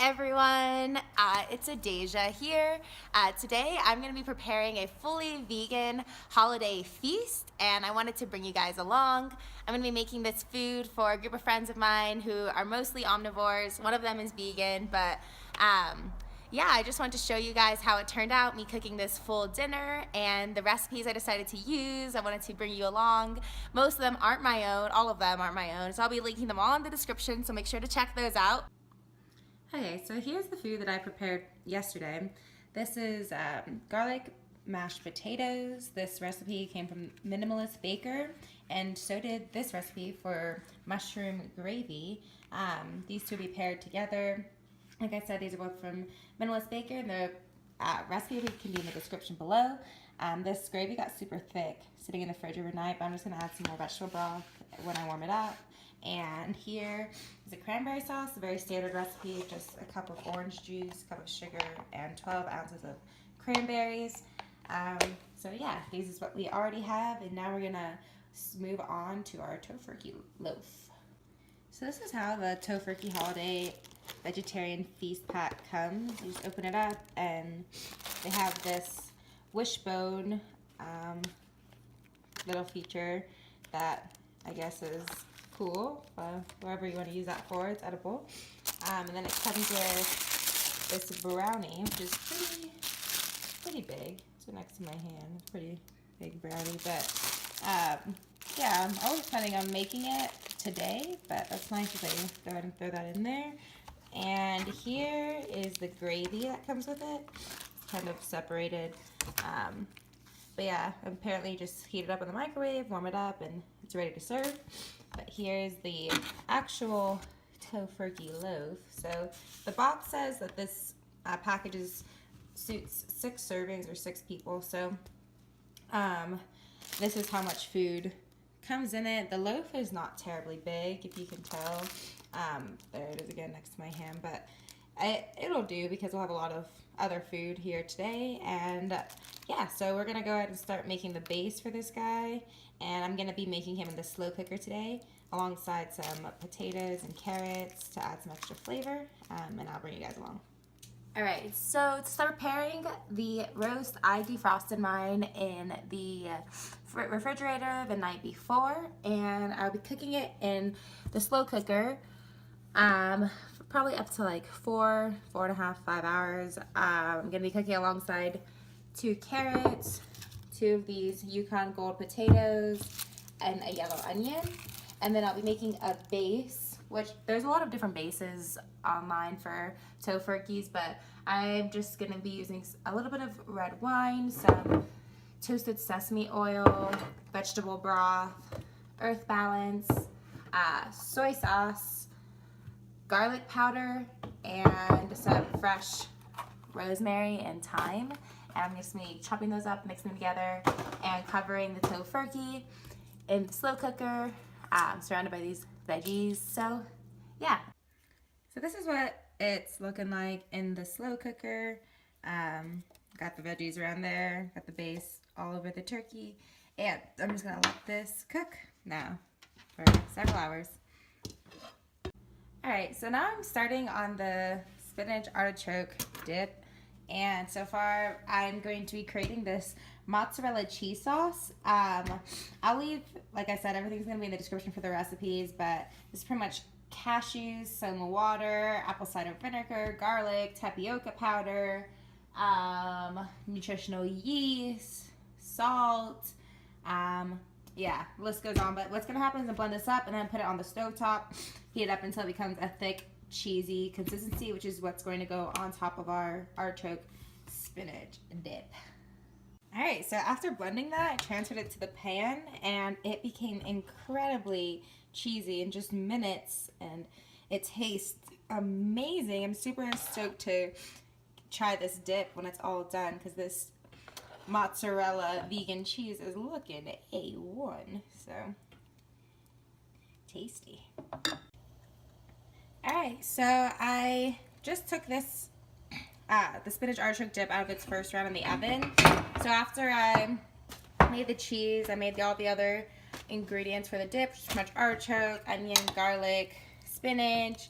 Hi everyone, it's Adasia here. Today I'm going to be preparing a fully vegan holiday feast and I wanted to bring you guys along. I'm going to be making this food for a group of friends of mine who are mostly omnivores. One of them is vegan, but yeah, I just wanted to show you guys how it turned out, me cooking this full dinner and the recipes I decided to use. I wanted to bring you along. Most of them aren't my own, all of them aren't my own, so I'll be linking them all in the description, so make sure to check those out. Okay, so here's the food that I prepared yesterday. This is garlic mashed potatoes. This recipe came from Minimalist Baker, and so did this recipe for mushroom gravy. These two will be paired together. Like I said, these are both from Minimalist Baker, and the recipe can be in the description below. This gravy got super thick sitting in the fridge overnight, but I'm just going to add some more vegetable broth when I warm it up. And here is a cranberry sauce, a very standard recipe, just a cup of orange juice, a cup of sugar, and 12 ounces of cranberries. So yeah, this is what we already have, and now we're gonna move on to our tofurkey loaf. So this is how the tofurkey holiday vegetarian feast pack comes. You just open it up, and they have this wishbone little feature that I guess is cool, wherever you want to use that for, it's edible. And then it comes with this brownie, which is pretty big. It's next to my hand. It's a pretty big brownie, but yeah, I'm always planning on making it today, but that's nice if I go ahead and throw that in there. And here is the gravy that comes with it. It's kind of separated. But yeah, apparently you just heat it up in the microwave, warm it up, and it's ready to serve. But here's the actual tofurkey loaf. So the box says that this package suits 6 servings or 6 people. So this is how much food comes in it. The loaf is not terribly big, if you can tell. There it is again next to my hand, but it'll do because we'll have a lot of other food here today. And yeah, so we're gonna go ahead and start making the base for this guy, and I'm gonna be making him in the slow cooker today alongside some potatoes and carrots to add some extra flavor, and I'll bring you guys along. Alright, so to start preparing the roast, I defrosted mine in the refrigerator the night before, and I'll be cooking it in the slow cooker probably up to like 4.5, 5 hours. I'm going to be cooking alongside 2 carrots, 2 of these Yukon Gold potatoes, and a yellow onion. And then I'll be making a base, which there's a lot of different bases online for tofurkeys, but I'm just going to be using a little bit of red wine, some toasted sesame oil, vegetable broth, earth balance, soy sauce, garlic powder, and some fresh rosemary and thyme. And I'm just going to be chopping those up, mixing them together, and covering the tofurkey in the slow cooker, surrounded by these veggies. So yeah. So this is what it's looking like in the slow cooker. Got the veggies around there, got the base all over the turkey, and I'm just going to let this cook now for several hours. Alright, so now I'm starting on the spinach artichoke dip, and so far I'm going to be creating this mozzarella cheese sauce. I'll leave, like I said, everything's going to be in the description for the recipes, but this is pretty much cashews, some water, apple cider vinegar, garlic, tapioca powder, nutritional yeast, salt, yeah, the list goes on. But what's going to happen is I blend this up and then put it on the stovetop, heat it up until it becomes a thick, cheesy consistency, which is what's going to go on top of our artichoke spinach dip. Alright, so after blending that, I transferred it to the pan, and it became incredibly cheesy in just minutes, and it tastes amazing. I'm super stoked to try this dip when it's all done, because this mozzarella vegan cheese is looking A1, so tasty. Alright, so I just took this the spinach artichoke dip out of its first round in the oven. So after I made the cheese, I made all the other ingredients for the dip, just much artichoke, onion, garlic, spinach,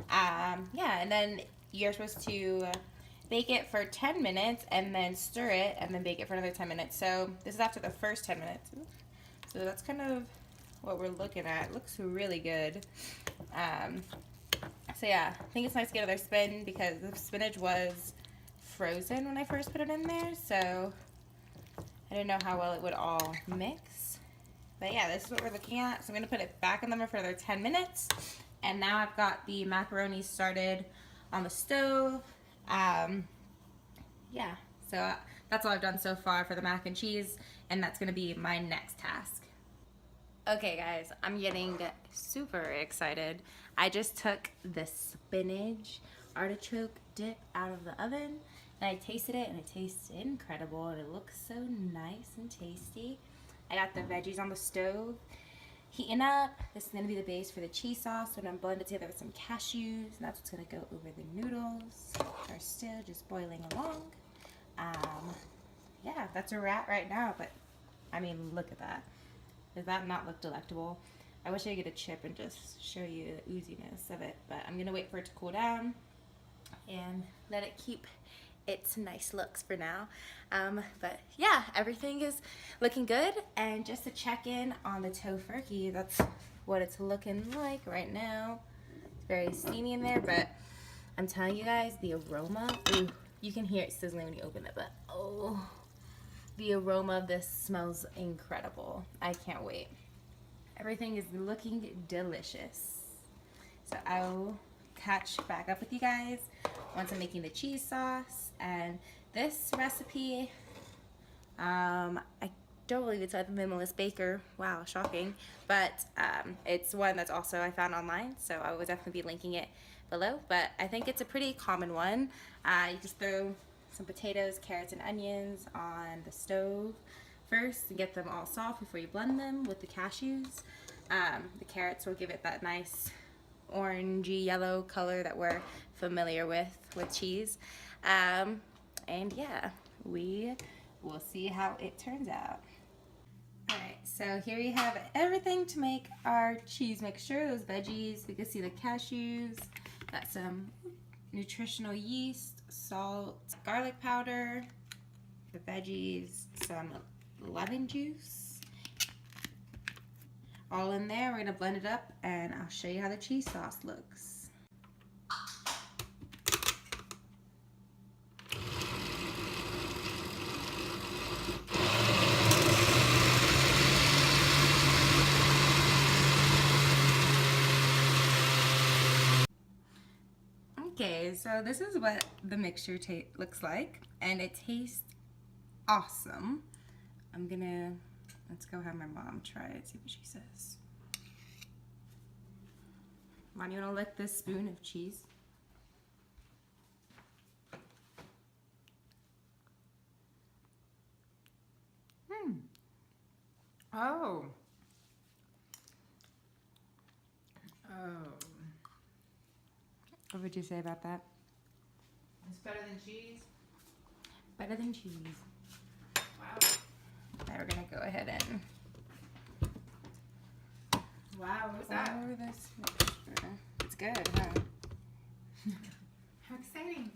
yeah, and then you're supposed to bake it for 10 minutes and then stir it and then bake it for another 10 minutes. So this is after the first 10 minutes. So that's kind of what we're looking at. It looks really good. So yeah, I think it's nice to get another spin because the spinach was frozen when I first put it in there. So I didn't know how well it would all mix. But yeah, this is what we're looking at. So I'm gonna put it back in the oven for another 10 minutes. And now I've got the macaroni started on the stove. Yeah, so that's all I've done so far for the mac and cheese, and that's gonna be my next task. Okay guys, I'm getting super excited. I just took the spinach artichoke dip out of the oven and I tasted it and it tastes incredible and it looks so nice and tasty. I got the veggies on the stove heating up. This is gonna be the base for the cheese sauce. So I'm gonna blend it together with some cashews, and that's what's gonna go over the noodles, which are still just boiling along. Yeah, that's a wrap right now, but I mean, look at that. Does that not look delectable? I wish I could get a chip and just show you the ooziness of it, but I'm gonna wait for it to cool down and let it keep its nice looks for now. But yeah, everything is looking good. And just to check in on the tofurkey, that's what it's looking like right now. It's very steamy in there, but I'm telling you guys, the aroma, ooh, you can hear it sizzling when you open it, but oh, the aroma of this smells incredible. I can't wait. Everything is looking delicious. So I'll catch back up with you guys once I'm making the cheese sauce. And this recipe, I don't believe it's at the Minimalist Baker. Wow, shocking. But it's one that's also I found online, so I will definitely be linking it below. But I think it's a pretty common one. You just throw some potatoes, carrots, and onions on the stove first and get them all soft before you blend them with the cashews. The carrots will give it that nice orangey yellow color that we're familiar with cheese. And yeah, we will see how it turns out. Alright, so here we have everything to make our cheese mixture. Those veggies, we can see the cashews, got some nutritional yeast, salt, garlic powder, the veggies, some lemon juice, all in there. We're gonna blend it up and I'll show you how the cheese sauce looks. Okay, so this is what the mixture looks like, and it tastes awesome. Let's go have my mom try it, see what she says. Mom, you wanna lick this spoon of cheese? Oh. What would you say about that? It's better than cheese. Better than cheese. Wow. Now we're gonna go ahead and Wow, what's that? pour this mixture. It's good, huh? How exciting.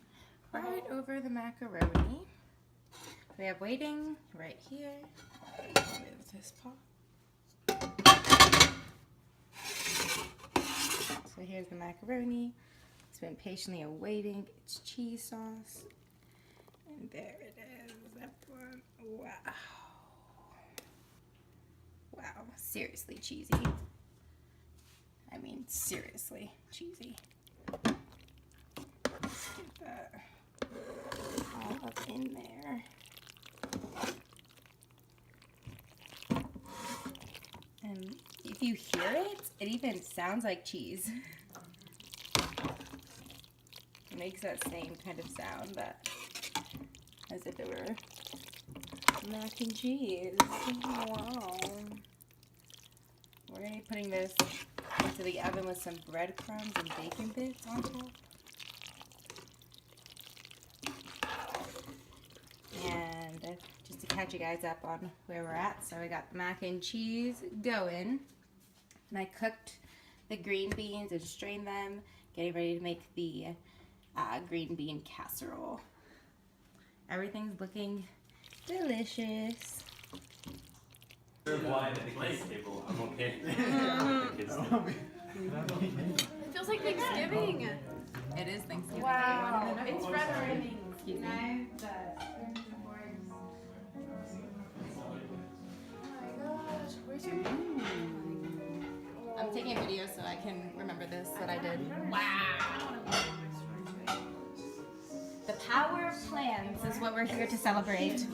Right over the macaroni. We have waiting right here. Move this pot. So here's the macaroni. It's been patiently awaiting its cheese sauce. And there it is. That one. Wow. Wow. Seriously cheesy. I mean, seriously cheesy. Let's get that all up in there. And if you hear it, it even sounds like cheese. It makes that same kind of sound, but as if it were mac and cheese. Wow. We're going to be putting this into the oven with some breadcrumbs and bacon bits on top. And just to catch you guys up on where we're at, so I got the mac and cheese going. And I cooked the green beans and strained them, getting ready to make the green bean casserole. Everything's looking delicious. Serve wine at the kids' table. I'm okay. The kids' table. It feels like Thanksgiving. It is Thanksgiving. Wow. It's rather raining. Excuse me. The spoons and forks. Oh my gosh, where's your I'm taking a video so I can remember this, what I did. The power of plans is what we're here to celebrate.